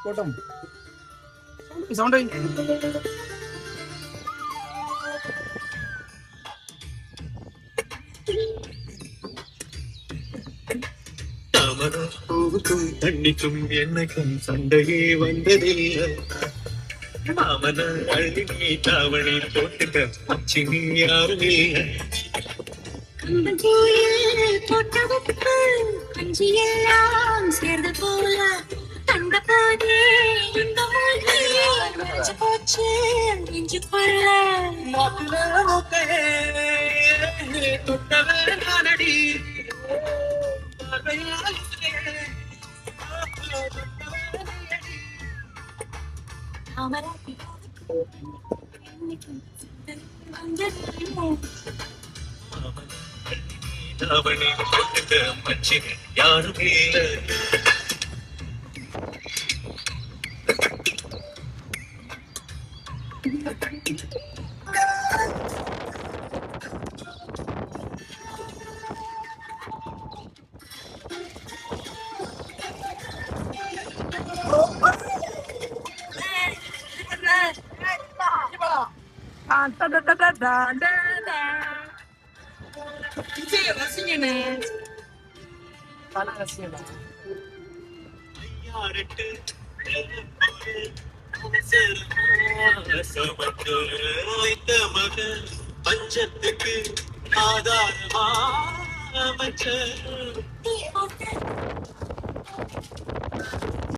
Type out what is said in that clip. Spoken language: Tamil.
போட்டோம். சவுண்ட் வை. பூவுக்கும் தண்ணிக்கும் என்னைக்கும் சண்டையே வந்ததில்லை. மாமன அள்ளி நீ தாவணி போட்டுக்க அச்சி நீ யாரும் இல்லை. எல்லாம் சேர்ந்து போல கண்ட போதே இந்த போச்சு நெஞ்சு கொள்ள தொட்டவனடி தாவணி போட்டுக்க அச்சி யாரும் இல்லை. பஞ்சத்துக்கு ஆதாரமா